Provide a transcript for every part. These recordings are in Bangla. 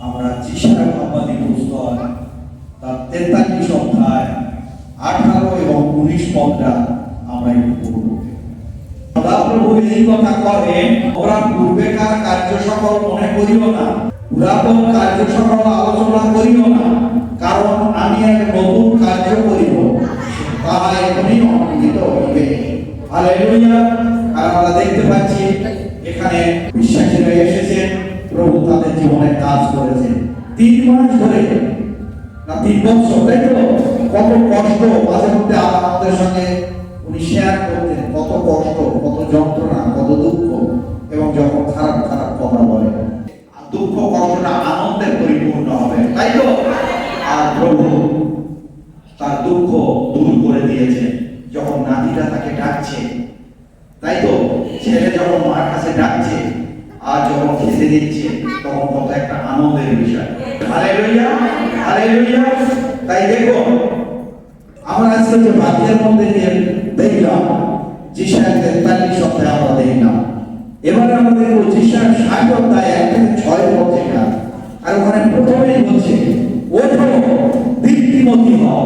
আমরা যিশায়া প্রবাদী পুস্তক তার 43 অধ্যায় 18 এবং 19 পদটা আমরা একটু পড়ব। সদাপ্রভু এই কথা কহেন, তোমরা পূর্বেকার কার্য সকল মনে করিও না, পুরাতন কার্য সকল আলোচনা করিও না, কারণ আমি এক নতুন কার্য করিব, তাহা এখনই অঙ্কিত হইবে। হালেলুয়া। আর আমরা দেখতে পাচ্ছি এখানে বিশ্বাসীরা এসেছে, প্রভু তাদের জীবনে কাজ করেছেন 3 মাস ধরে, না 3 বছর, তাই তো? কত কষ্ট মাঝে মধ্যে আমাদের সঙ্গে উনি শেয়ার করতেন, কত কষ্ট, কত যন্ত্রণা, কত দুঃখ, এবং যখন খারাপ খারাপ কথা বলে দুঃখ কষ্টটা আনন্দে পরিপূর্ণ হবে, তাই তো? আর প্রভু তার দুঃখ দূর করে দিয়েছে যখন নাতিটা তাকে ডাকছে, তাই তো? ছেলে যখন মার কাছে ডাকছে আর যখন খেতে দিচ্ছে, তখন কত একটা আনন্দের বিষয়। Hallelujah, hallelujah. তাই দেখো, আমরা আজকে যে বাক্যের মধ্যে যে দেখলাম যিশায়া 43 অধ্যায় আমরা দেখলাম, এবার আমরা দেখব যিশায়া 60 অধ্যায় 1 থেকে 6 পদ যেটা, আর ওখানে প্রথমেই বলছে, ওঠো দীপ্তিমতী হও,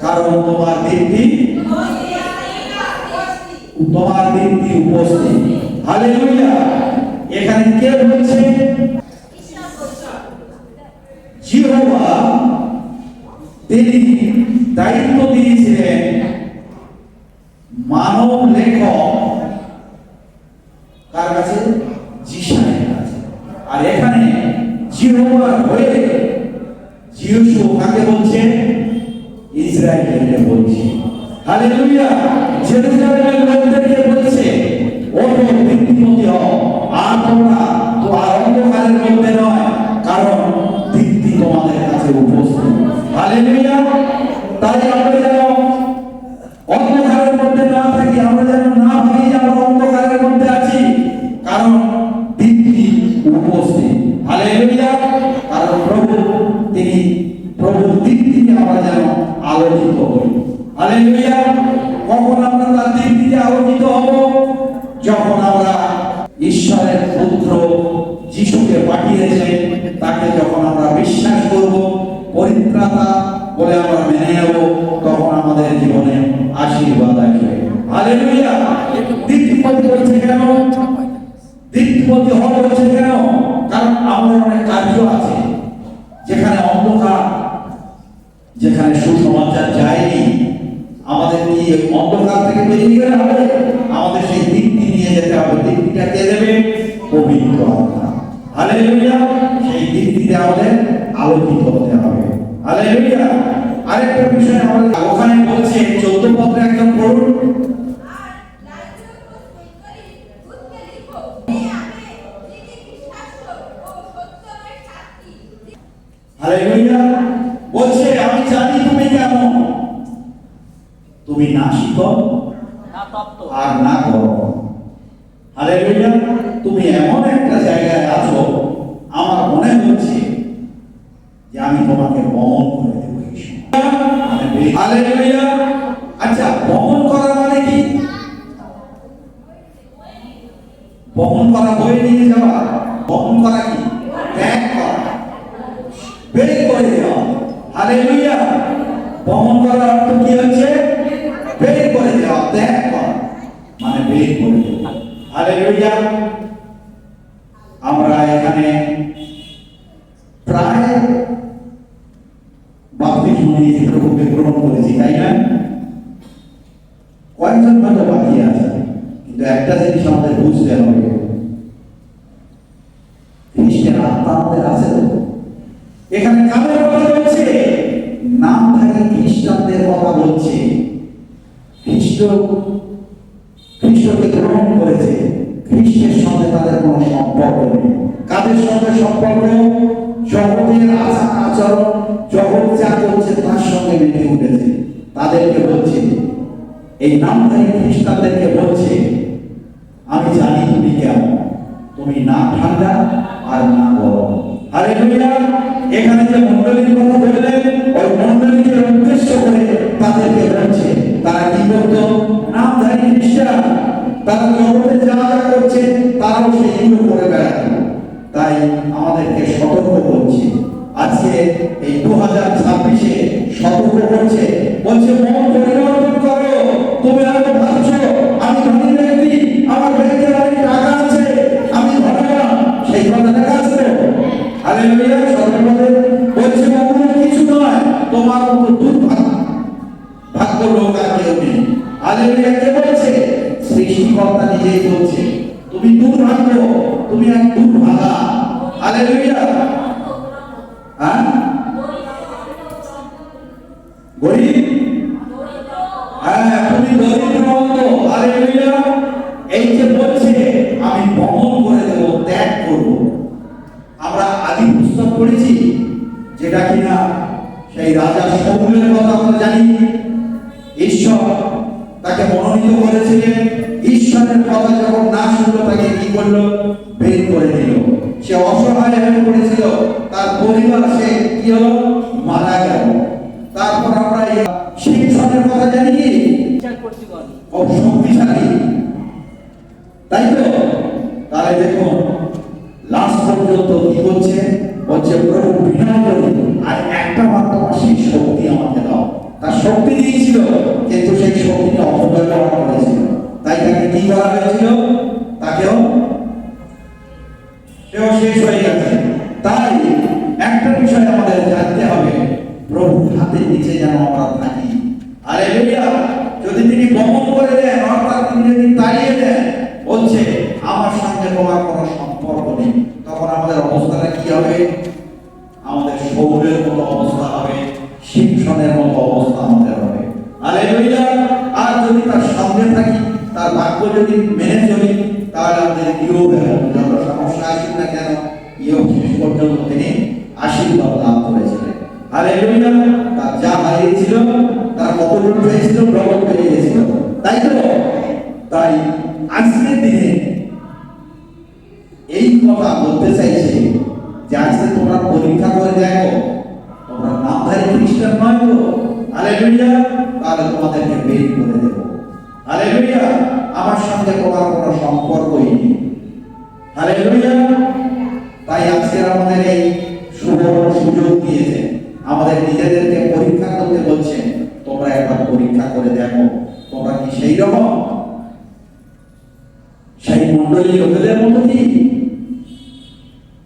কারণ তোমার দীপ্তি উপস্থিত। হালেলুয়া। এখানে কে বলছে? জিহোভা তিনি দায়িত্ব দিয়েছিলেন মানব লেখক কার কাছে? যিশায়ার কাছে। আর এখানে জিহোভার হয়ে যিশু কাকে বলছে? ইসরায়েলকে বলছে। হালেলুয়া। জেরুজালেমের লোকদেরকে বলছে, ওঠো দীপ্তিমতী হও, আর তোমরা তো আর অন্ধকারের মধ্যে নয়, কারণ দীপ্তি তোমাদের কাছে উপস্থিত। হালেলুয়া। তাই আমরা যেন অন্ধকারের মধ্যে না থাকি, আমরা যেন না ভাবি যে আমরা অন্ধকারের মধ্যে আছি, কারণ দীপ্তি উপস্থিত। হালেলুয়া। কারণ প্রভু দীপ্তিতে আমরা যেন আলোকিত হই। হালেলুয়া। কখন আমরা তার দীপ্তিতে আলোকিত হব? যখন আমরা ঈশ্বরের পুত্র যিশুকে পাঠিয়েছেন তাকে যখন আমরা বিশ্বাস করব, পরিত্রাতা বলে আমরা মেনে নেব, তখন আমাদের জীবনে আশীর্বাদ আসবে। হালেলুয়া। দীপ্তিমতী বলছে কেন? দীপ্তিমতী হওয়া বলছে কেন? কারণ আমাদের অনেক কার্য আছে যেখানে অন্ধকার, যেখানে সুসমাচার যায়নি, আমাদের কি অন্ধকার থেকে বেরিয়ে গেলে হবে? আমাদের সেই দীপ্তি নিয়ে যেতে হবে। দীপ্তিটা কে দেবে? পবিত্র আত্মা। হালেলুয়া। সেই দীপ্তিতে আমাদের আলোকিত হতে হবে। হালেলুয়া। আরেকটা বিষয় আমাদের ওখানে বলছে 14 পদে একদম পড়ুন। হালেলুয়া। বলছে, আমি জানি তুমি কেমন, তুমি না শিখো আর না করো। হালেলুয়া। তুমি এমন একটা জায়গায় আছো, আমার মনে হচ্ছে যে আমি তোমাকে বহন করে দেব। হালেলুয়া। আচ্ছা, বহন করা মানে কি? বহন করা বয়ে নিয়ে যাওয়া। বহন করা কি? ত্যাগ করা, বের করে দেওয়া। হালেলুয়া। বহন করার অর্থ কি হচ্ছে? বের করে দেওয়া, ত্যাগ করা মানে বের করে দেওয়া। হালেলুয়া। আমরা এখানে প্রায় বাপ্তিস্ম নিয়ে প্রভুকে গ্রহণ করেছি, তাই না? কয়েকজন হয়তো বাকি আছে, কিন্তু একটা জিনিস আমাদের বুঝতে হবে, খ্রিস্টের আত্মা আমাদের আছে তো। এখানে কাদের কথা বলছে? নামধারী খ্রিস্টানদের কথা বলছে। খ্রিস্টকে গ্রহণ করেছে, খ্রিস্টের সঙ্গে তাদের কোনো সম্পর্ক নেই। কাদের সঙ্গে সম্পর্ক? জগতের আচার আচরণ, জগৎ যা করছে তার সঙ্গে মেতে উঠেছে। তাদেরকে বলছে, এই নামধারী খ্রিস্টানদেরকে বলছে, আমি জানি তুমি কেমন, তুমি না ঠান্ডা আর না গরম। হালেলুয়া। এখানে যে মণ্ডলীর কথা বললেন, ওই মণ্ডলীকে উদ্দেশ্য করে তাদেরকে বলছে, তারা কি করতো? নামধারী খ্রিস্টান, তারা জগতে যা যা করছে তারাও সেইগুলো করে বেড়াতো। তাই আমাদের আমাদেরকে সতর্ক করছে। আজকে এই 2026-এ সতর্ক করছে, বলছে মন পরিবর্তন করো। তুমি হয়তো ভাবছো আমি ধনী ব্যক্তি, আমার ব্যাংকে অনেক টাকা আছে, আমি ধনবান, সেই কথা দেখা আছে তো? হালেলুয়া। সর্বপ্রথম বলছে ওগুলো কিছু নয়, তোমার মতো ভাগ্য লোক আর কেউ নেই। হালেলুয়া। কে বলছে? সৃষ্টিকর্তা নিজেই বলছে তুমি দুর্ভাগ্য, তুমি এক দুর্ভাগা। হালেলুয়া। হ্যাঁ, গরিব, হ্যাঁ তুমি দরিদ্র অন্ধ। হালেলুয়া। এই যে বলছে আমি বহন করে দেব, ত্যাগ করব। আমরা আদি পুস্তক পড়েছি, যেটা কিনা সেই রাজা শাউলের কথা আমরা জানি। ঈশ্বর তাকে মনোনীত করেছিলেন, ঈশ্বরের কথা যখন না শুনলো তাকে কি করলো? বের করে দিল। সে অসহায় হয়ে পড়েছিল, তার পরিবার সে কি হলো? মারা গেল। তারপর আমরা এই শিক্ষণের কথা জানি কি? খুব শক্তিশালী, তাই তো? তাহলে দেখুন লাস্ট পর্যন্ত কি বলছে? বলছে প্রভু বিনয় করি আর একটা মাত্র সেই শক্তি আমাকে দাও। তার শক্তি দিয়েছিল, কিন্তু সেই শক্তিটা অপব্যবহার করেছিল, তাই তাকে কি করা হয়েছিল? তাকেও সেও শেষ হয়ে গেছে। তাই একটা বিষয় আমাদের জানতে হবে, প্রভুর হাতের নিচে যেন আমরা থাকি। হালেলুয়া। যদি তিনি বহন করে দেন, অর্থাৎ তিনি যদি তাড়িয়ে দেন, বলছে আমার সঙ্গে তোমার কোনো সম্পর্ক নেই, তখন আমাদের অবস্থাটা কি হবে? আমাদের শৌরের মতো অবস্থা হবে, শিক্ষণের মতো অবস্থা আমাদের হবে। হালেলুয়া। আর যদি তার সঙ্গে থাকি, তার বাক্য যদি মেনে চলি, তাহলে আমাদের ইয়োবের যত সমস্যা আসুক না কেন, ইয়োব শেষ পর্যন্ত তিনি আশীর্বাদ লাভ করেছিলেন। হালেলুয়া। তার যা হারিয়েছিল তার কতটুকু পেয়েছিল? ডবল পেয়ে গেছিল, তাই তো? তাই আজকের দিনে এই কথা বলতে চাইছে যে আজকে তোমরা পরীক্ষা করে দেখো, তোমরা নামধারী খ্রিস্টান নয় তো? হালেলুয়া। তাহলে তোমাদেরকে বের করে দেব। হালেলুয়া। আমার সঙ্গে তোমার কোনো সম্পর্কই নেই। হালেলুয়া। তাই আজকে আমাদের এই সুবর্ণ সুযোগ দিয়েছে, আমাদের নিজেদেরকে পরীক্ষা করতে বলছে। তোমরা একবার পরীক্ষা করে দেখো, তোমরা কি সেই রকম সেই মন্ডলী লোকেদের মতো কি?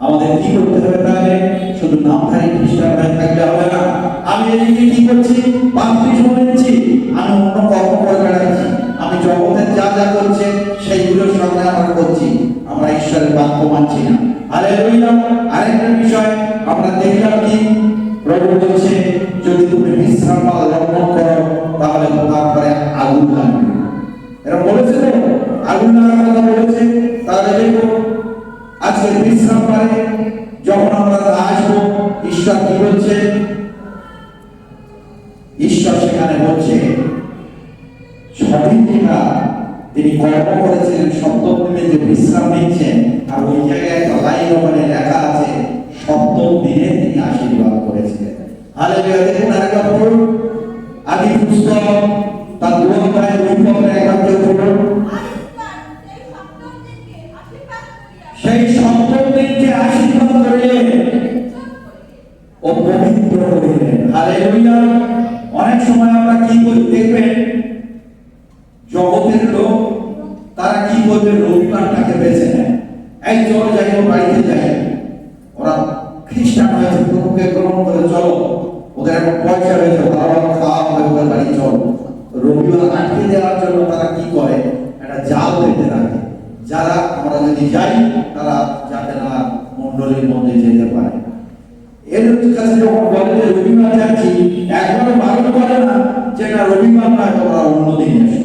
আমাদের কি করতে হবে? তাহলে শুধু নামধারী খ্রিস্টান হয়ে থাকলে হবে না। আমি এদিকে কি করছি? বাপ্তিস্ম নিচ্ছি, আমি অন্য কর্ম করে বেড়াচ্ছি, আমি জগতের যা যা করছে সেইগুলোর সঙ্গে আমরা করছি, আমরা ঈশ্বরের বাক্য মানছি না। হালেলুয়া। আরেকটা বিষয় আমরা দেখলাম কি? প্রভু বলছে যদি তুমি বিশ্রাম লঙ্ঘন করো, তাহলে তোমার পরে আগুন লাগবে। এরা বলেছে তো আগুন লাগার কথা বলেছে। তাহলে দেখো আজকে বিশ্রাম পারে যখন আমরা আসবো, ঈশ্বর কি বলছে? ঈশ্বর সেখানে বলছে সঠিক যেটা তিনি কর্ম করেছিলেন, সপ্তম দিনে যে বিশ্রাম নিচ্ছেন, আর ওই জায়গায় একটা লাইন ওখানে লেখা আছে সপ্তম দিনে তিনি আশীর্বাদ করেছিলেন। হালেলুয়া। দেখুন আরেকবার পড়ুন, আদি পুস্তক তার 2 অধ্যায় 2 পদের 1 থেকে পড়ুন। সেই সপ্তম দিনকে আশীর্বাদ করিলেন ও পবিত্র করিলেন। হালেলুয়া। অনেক সময় আমরা কি বলি দেখবেন, জগতের লোক তারা কি বলবে? রবিবারটাকে বেছে নেয়। এই চলো যাই, ওর বাড়িতে যাই, ওরা খ্রিস্টান হয়েছে, প্রভুকে গ্রহণ করে চলো, ওদের এখন পয়সা হয়েছে, ভালো ভালো খাওয়া হবে, ওদের বাড়ি চলো। রবিবার আটকে দেওয়ার জন্য তারা কি করে? একটা জাল পেতে রাখে, যারা আমরা যদি যাই তারা যাতে না মন্ডলীর মধ্যে যেতে পারে। এর কাছে যখন বলে যে রবিবার যাচ্ছি, একবারও বারণ করে না যে না রবিবার না, তোমরা অন্যদিন এসো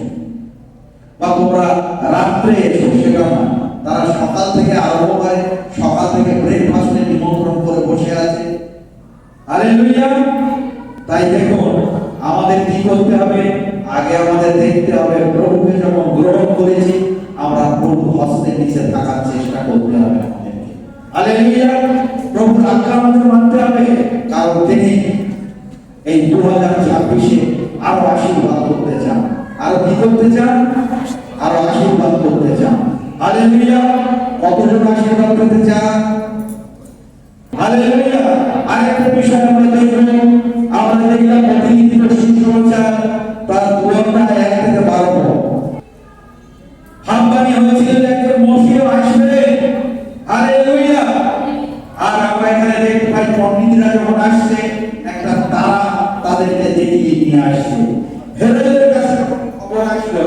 বা তোমরা রাত্রে এসো, সেটা না। তারা সকাল থেকে আরম্ভ করে, সকাল থেকে ব্রেকফাস্টে নিমন্ত্রণ করে বসে আছে। হালেলুয়া। তাই দেখুন আমাদের কি করতে হবে? আগে আমাদের দেখতে হবে প্রভুকে যখন গ্রহণ করেছি, আমরা প্রভু হস্তের নিচে থাকার চেষ্টা করতে হবে আমাদেরকে। হালেলুয়া। প্রভুর আজ্ঞা আমাদের মানতে হবে, কারণ তিনি এই 2026-এ আরো আশীর্বাদ করতে চান। আরো কি করতে চান? আরো আশীর্বাদ করতে চান। হালেলুয়া। কতজন আশীর্বাদ পেতে চান? হালেলুয়া। আরেকটা বিষয় আমরা দেখব, আমরা দেখলাম প্রতিনিধির সুসমাচার তার 2:1-12। হাম্বানি হয়েছিল যে একজন মসিহ আসবে, হালেলুয়া। আর আমরা এখানে দেখতে পাই পণ্ডিতরা যখন আসছে একটা তারা তাদেরকে দেখিয়ে নিয়ে আসছে। হেরোদের কাছে যখন খবর আসলো,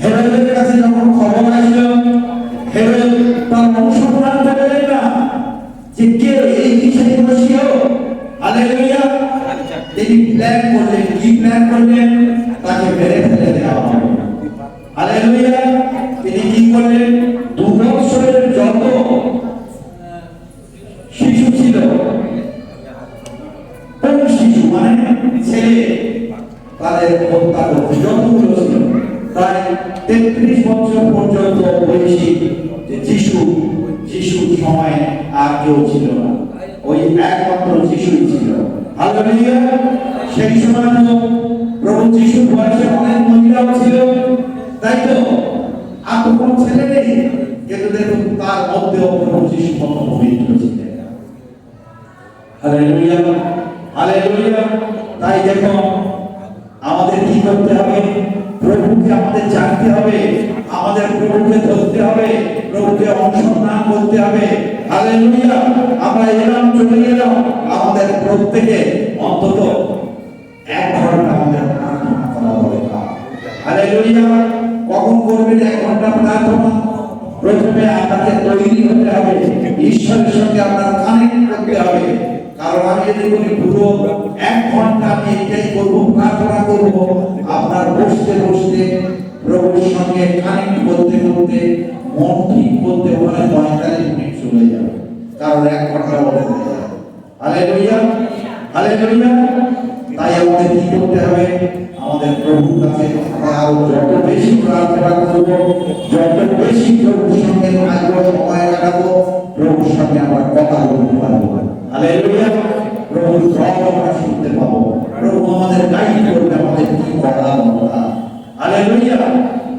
হেরোদের কাছে যখন খবর আসলো, হেরোদ তার অনুসন্ধান করলেন না যে কে এই বিষয়ে মসিহ, হালেলুয়া। তিনি প্ল্যান করলেন, কি প্ল্যান করলেন? তাকে মেরে ফেলে দেওয়া হবে, হালেলুয়া। তিনি কি করলেন? 2 বছরের যত শিশু ছিল, কোন শিশু মানে ছেলে, তাদের হত্যা করতে, যতগুলো ছিল প্রায় 33 বছর পর্যন্ত বয়সী যে যিশুর সময় আর কেউ ছিল না, ওই একমাত্র যিশুই ছিল, হালেলুয়া। সেই সময় তো প্রভু যিশুর বয়সে অনেক মহিলাও ছিল, তাই তো? আর তো কোনো ছেলে নেই, কিন্তু দেখুন তার মধ্যেও প্রভু যিশু কত পবিত্র ছিলেন, হালেলুয়া, হালেলুয়া। তাই দেখো আমাদের কি করতে হবে? প্রভুকে আমাদের জানতে হবে, আমাদের প্রভুকে ধরতে হবে, প্রভুকে অনুসন্ধান করতে হবে, হালেলুয়া। আমরা এলাম, চলে গেলাম, আমাদের প্রত্যেকে অন্তত 1 ঘন্টা আমাদের প্রার্থনা করা দরকার, হালেলুয়া। কখন করবেন 1 ঘন্টা প্রার্থনা? প্রথমে আপনাকে তৈরি হতে হবে, ঈশ্বরের সঙ্গে আপনার কানেক্ট করতে হবে। কারণ আমি যদি বলি পুরো 1 ঘন্টা আমি এটাই করবো, প্রার্থনা করবো, আপনার বসতে বসতে প্রভুর সঙ্গে কানেক্ট করতে করতে মন ঠিক করতে ওখানে 45 মিনিট চলে যাবে, কারণ 1 ঘন্টা বলে হয়ে যাবে, হালেলুয়া, হালেলুয়া। তাই আমাদের কি করতে হবে? আমাদের প্রভুর কাছে আরো যত বেশি প্রার্থনা করব, যত বেশি প্রভুর সঙ্গে থাকবো, সময় কাটাবো, প্রভুর সঙ্গে আমরা কথা বলতে পারবো, হালেলুয়া। প্রভুর সব আমরা শুনতে পাবো, প্রভু আমাদের গাইড করবে আমাদের কি করা দরকার, হালেলুয়া।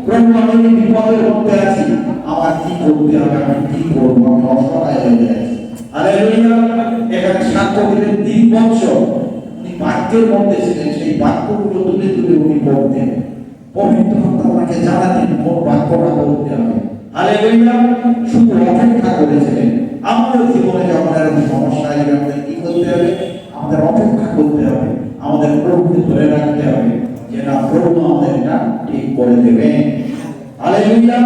প্রভু আমি বিপদের মধ্যে আছি, আমার কি করতে হবে, আমি কি করবো, আমি অসহায় হয়ে যাচ্ছি, হালেলুয়া। এখানে সাক্ষ্য দিলেন 3 বছর উনি বাক্যের মধ্যে ছিলেন, সেই বাক্যগুলো তুলে তুলে উনি বলতেন, পবিত্র আত্মা ওনাকে জানাতেন কোন বাক্যটা বলতে হবে, হালেলুয়া। শুধু অপেক্ষা করেছিলেন। আমাদের জীবনে যখন এরকম সমস্যা আসবে আমাদের কি করতে হবে? আমাদের অপেক্ষা করতে হবে, আমাদের প্রভুকে ধরে রাখতে হবে যে না, প্রভু আমাদের এটা ঠিক করে দেবেন, হালেলুয়া।